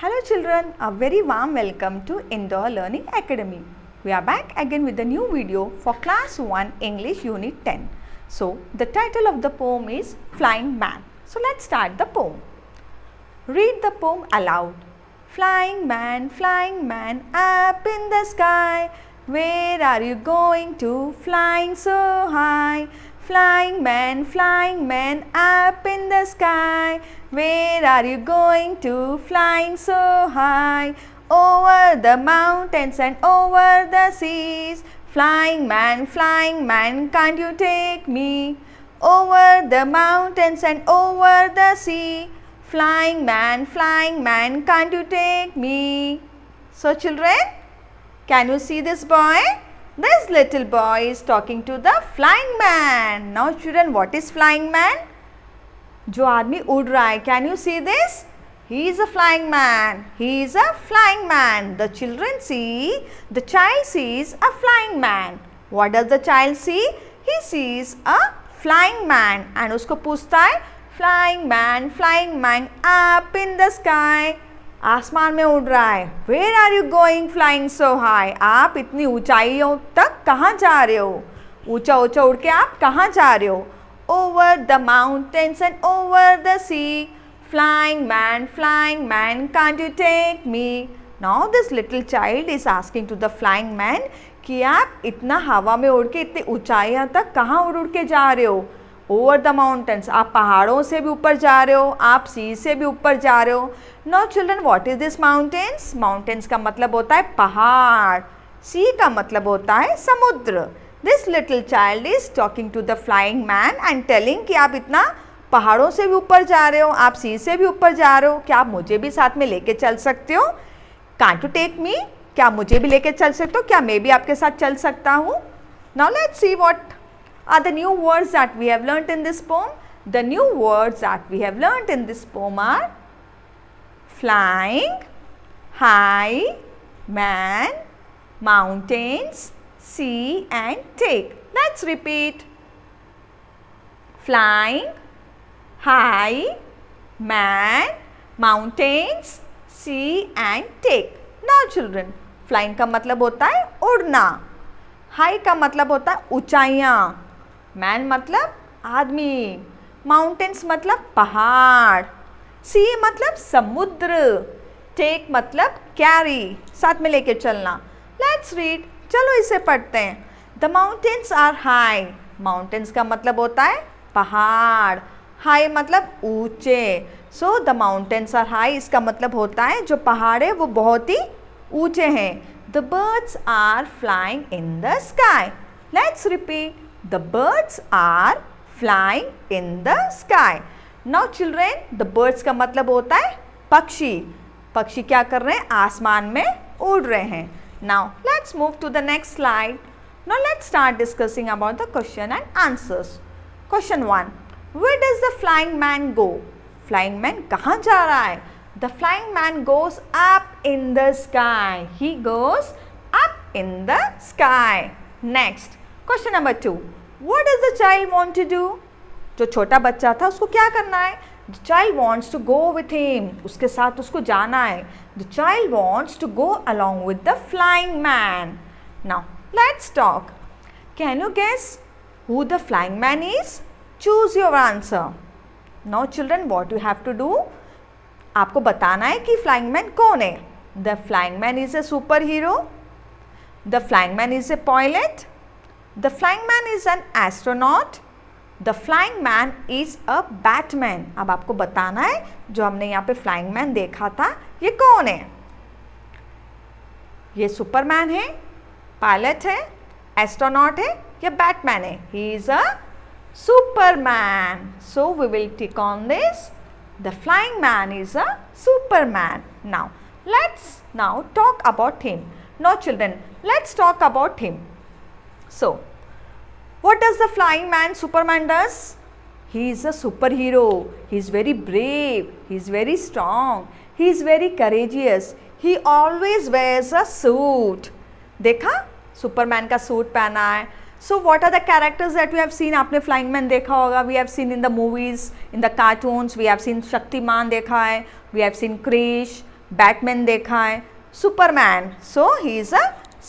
Hello children, a very warm welcome to Indoor Learning Academy. We are back again with a new video for class 1 English unit 10. So the title of the poem is Flying Man. So let's start the poem. Read the poem aloud. Flying man, up in the sky. Where are you going to? Flying so high. Flying man, up in the sky. Where are you going to? Flying so high. Over the mountains and over the seas. Flying man, can't you take me? Over the mountains and over the sea. Flying man, can't you take me? So children, can you see this boy? This little boy is talking to the flying man. Now children, what is flying man? जो आदमी उड़ रहा है, can you see this? He is a flying man. He is a flying man. The child sees a flying man. What does the child see? He sees a flying man. And उसको पूछता है, flying man, up in the sky. आसमान में उड़ रहा है. Where are you going flying so high? आप इतनी ऊंचाइयों तक कहाँ जा रहे हो? ऊंचा उड़ के आप कहाँ जा रहे हो? Over the mountains and over the sea. Flying man, can't you take me? Now this little child is asking to the flying man कि आप इतना हवा में उड़ के इतनी ऊंचाइयों तक कहाँ उड़ के जा रहे हो? Over the mountains, आप पहाड़ों से भी ऊपर जा रहे हो, आप सी से भी ऊपर जा रहे हो. Now children, what is this mountains? Mountains का मतलब होता है पहाड़. Sea का मतलब होता है समुद्र. This little child is talking to the flying man and telling कि आप इतना पहाड़ों से भी ऊपर जा रहे हो, आप सी से भी ऊपर जा रहे हो, क्या आप मुझे भी साथ में लेके चल सकते हो? Can't you take me? क्या आप मुझे भी लेके चल सकते हो? क्या मैं भी आपके साथ चल सकता हूँ? Now let's see what are the new words that we have learnt in this poem. The new words that we have learnt in this poem are flying, high, man, mountains, sea and take. Let's repeat. Flying, high, man, mountains, sea and take. Now children, flying का मतलब होता है उड़ना. High का मतलब होता है ऊंचाइयाँ. Man मतलब आदमी. Mountains मतलब पहाड़. Sea मतलब समुद्र. Take मतलब carry, साथ में लेके चलना. Let's read. चलो इसे पढ़ते हैं. The mountains are high. Mountains का मतलब होता है पहाड़. High मतलब ऊंचे. So the mountains are high. इसका मतलब होता है जो पहाड़ है वो बहुत ही ऊंचे हैं. The birds are flying in the sky. Let's repeat. The birds are flying in the sky. Now children, the birds का मतलब होता है पक्षी. पक्षी क्या कर रहे हैं? आसमान में उड़ रहे हैं. Now let's move to the next slide. Now let's start discussing about the question and answers. Question 1. Where does the flying man go? Flying man कहाँ जा रहा है? The flying man goes up in the sky. He goes up in the sky. Next, question number 2. What does the child want to do? जो छोटा बच्चा था उसको क्या करना है? The child wants to go with him. उसके साथ उसको जाना है. The child wants to go along with the flying man. Now, let's talk. Can you guess who the flying man is? Choose your answer. Now children, what you have to do? आपको बताना है कि flying man कौन है. The flying man is a superhero. The flying man is a pilot. The flying man is an astronaut. The flying man is a Batman. अब आपको बताना है जो हमने यहाँ पे flying man देखा था ये कौन है. ये सुपरमैन है, पायलट है, एस्ट्रोनॉट है या बैटमैन है? He is a Superman. So we will tick on this. The flying man is a Superman. Now let's talk about him. Now children, let's talk about him. So what does the flying man Superman does? He is a superhero. He is very brave. He is very strong. He is very courageous. He always wears a suit. देखा? Superman का suit पहना है. So what are the characters that we have seen? आपने flying man देखा होगा. We have seen in the movies, in the cartoons. We have seen Shaktimaan देखा है. We have seen Krrish. Batman देखा है, Superman, so he is a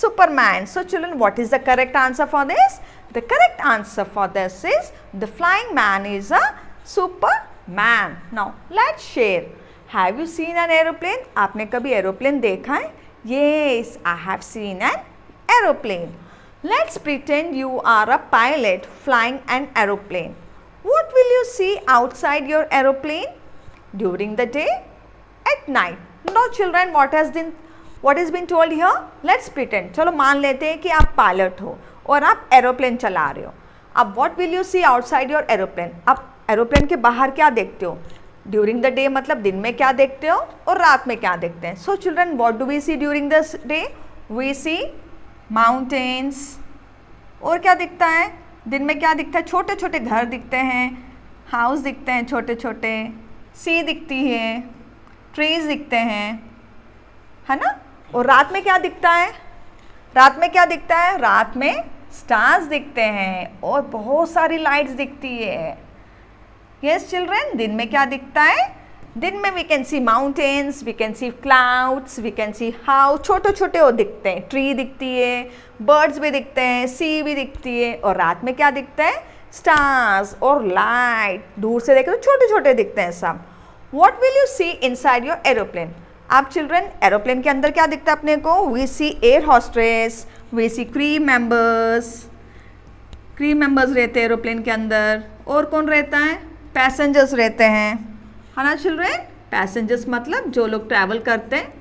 superman. So children, what is the correct answer for this? The correct answer for this is the flying man is a superman. Now let's share. Have you seen an aeroplane? आपने कभी aeroplane देखा है? Yes, I have seen an aeroplane. Let's pretend you are a pilot flying an aeroplane. What will you see outside your aeroplane? During the day? At night? No children, what has been told here? Let's pretend. चलो मान लेते हैं कि आप pilot हो और आप aeroplane चला रहे हो. अब what will you see outside your aeroplane? आप एरोप्लेन के बाहर क्या देखते हो? ड्यूरिंग द डे मतलब दिन में क्या देखते हो और रात में क्या देखते हैं. So children, what do we see during the day? We see mountains. और क्या दिखता है दिन में? क्या दिखता है? छोटे छोटे घर दिखते हैं, हाउस दिखते हैं छोटे छोटे, सी दिखती है, ट्रीज दिखते हैं, है ना. और रात में क्या दिखता है? रात में क्या दिखता है? रात में स्टार्स दिखते हैं और बहुत सारी लाइट्स दिखती है. यस चिल्ड्रन, दिन में क्या दिखता है? दिन में we can see mountains, we can see clouds, we can see house. छोटे छोटे वो दिखते हैं, ट्री दिखती है, बर्ड्स भी दिखते हैं, सी भी दिखती है. और रात में क्या दिखता है? स्टार्स और लाइट. दूर से देखे तो छोटे छोटे दिखते हैं सब. What will you see inside your aeroplane? आप चिल्ड्रन, एरोप्लेन के अंदर क्या दिखता है अपने को? We see air hostess, we see crew members. Crew members रहते हैं एरोप्लेन के अंदर. और कौन रहता है? पैसेंजर्स रहते हैं, है ना चिल्ड्रन. पैसेंजर्स मतलब जो लोग ट्रैवल करते हैं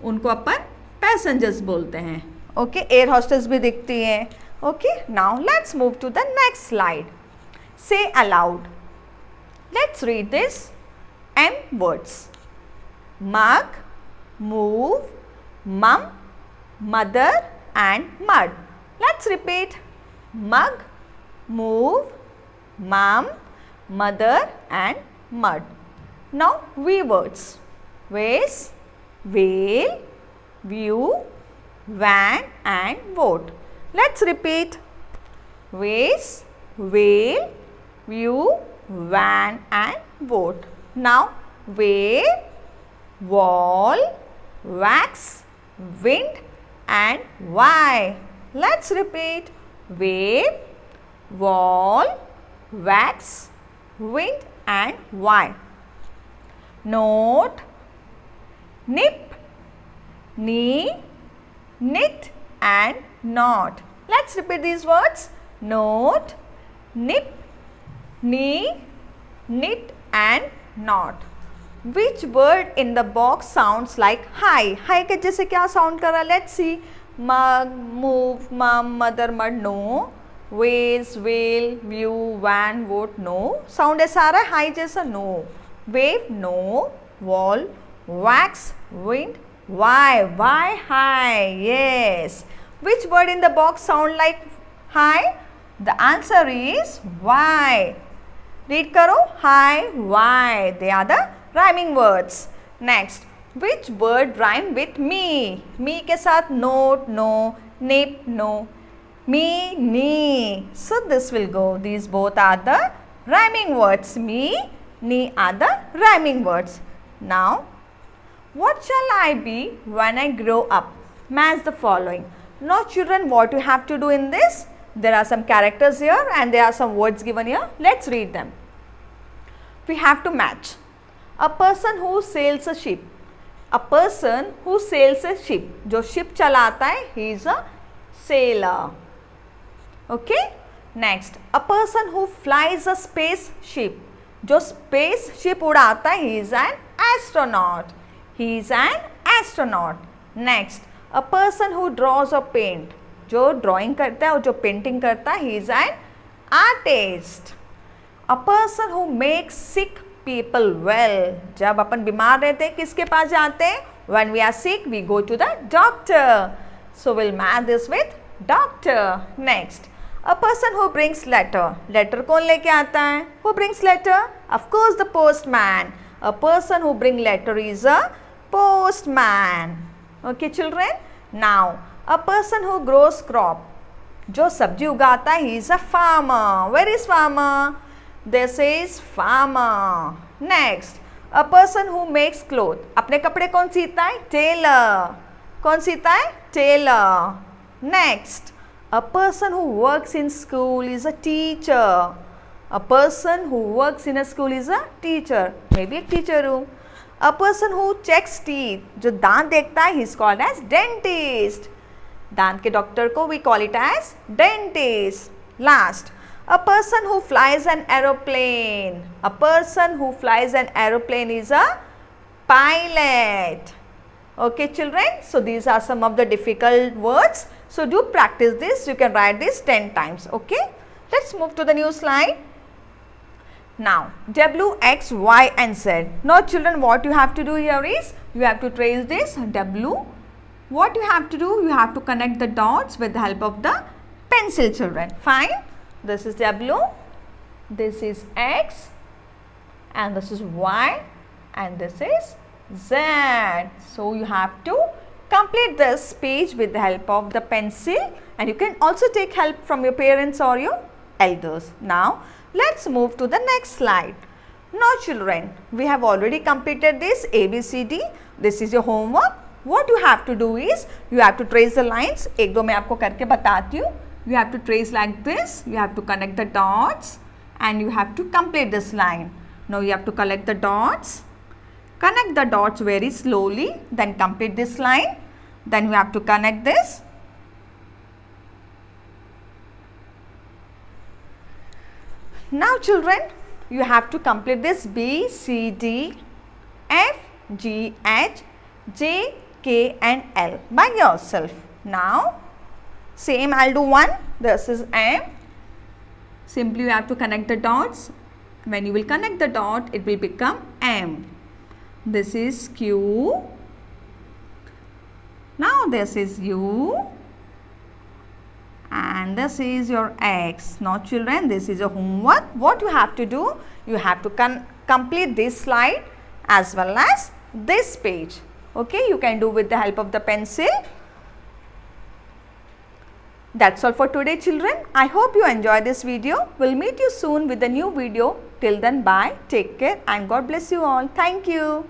उनको अपन पैसेंजर्स बोलते हैं. ओके, एयर हॉस्टेस भी दिखती है. Okay, now let's move to the next slide. Say aloud. Let's read this M words. Mug, move, mum, mother and mud. Let's repeat. Mug, move, mum, mother and mud. Now V words. Vase, whale, view, van and vote. Let's repeat. Vase, whale, view, van and vote. Now wave, wall, wax, wind and why. Let's repeat. Wave, wall, wax, wind and why. Note, nip, knee, knit and knot. Let's repeat these words. Note, nip, knee, knit and knot. Which word in the box sounds like hi? Hi के जैसे क्या sound कर रहा है? Let's see. Mug, move, mum, mother, mud. No. Vase, whale, view, van, vote. No. Sound ऐसा आ रहा है hi जैसा? No. Wave, no. Wall, wax, wind. Why? Why hi? Yes. Which word in the box sound like hi? The answer is why. Read करो. Hi, why. They are the rhyming words. Next, which word rhyme with me? Me के साथ note, no, nip, no, me, knee. So this will go. These both are the rhyming words. Me, knee are the rhyming words. Now, what shall I be when I grow up? Match the following. Now children, what you have to do in this? There are some characters here and there are some words given here. Let's read them. We have to match. A person who sails a ship. A person who sails a ship. जो ship चलाता है, he is a sailor. Okay? Next, a person who flies a spaceship. जो spaceship उड़ाता है, he is an astronaut. He is an astronaut. Next, a person who draws or paint. जो drawing करता है और जो painting करता है, he is an artist. A person who makes sick people well. जब अपन बीमार रहते हैं किसके पास जाते हैं? When we are sick, we go to the doctor. So we'll match this with doctor. Next, a person who brings letter. Letter कौन लेके आता है? Who brings letter? Of course, the postman. A person who brings letter is a postman. Okay, children. Now, a person who grows crop. जो सब्जी उगाता है, he is a farmer. Where is farmer? This is farmer. Next, A person who makes clothes. अपने कपड़े कौन सीता है? Tailor. कौन सीता है? Tailor. Next, a person who works in school is a teacher. A person who works in a school is a teacher. Maybe एक teacher हूँ. A person who checks teeth. जो दांत देखता है, he is called as dentist. दांत के doctor को we call it as dentist. Last, a person who flies an aeroplane. A person who flies an aeroplane is a pilot. Okay children, so these are some of the difficult words. So do practice this. You can write this 10 times. Okay. Let's move to the new slide. Now W, X, Y and Z. Now children, what you have to do here is you have to trace this W. What you have to do, you have to connect the dots with the help of the pencil children. Fine. This is W, this is X and this is Y and this is Z. So you have to complete this page with the help of the pencil, and you can also take help from your parents or your elders. Now let's move to the next slide. Now children, we have already completed this ABCD. This is your homework. What you have to do is you have to trace the lines. एक दो मैं आपको करके बताती हूँ. You have to trace like this. You have to connect the dots and you have to complete this line. Now you have to collect the dots. Connect the dots very slowly, then complete this line. Then you have to connect this. Now children, you have to complete this B, C, D, F, G, H, J, K and L by yourself. Now same I'll do one. This is M. Simply you have to connect the dots. When you will connect the dot, it will become M. This is Q. Now this is U. And this is your X. Now children, this is your homework. What you have to do, you have to complete this slide as well as this page. Okay, you can do with the help of the pencil. That's all for today children. I hope you enjoy this video. We'll meet you soon with a new video. Till then, bye, take care and God bless you all. Thank you.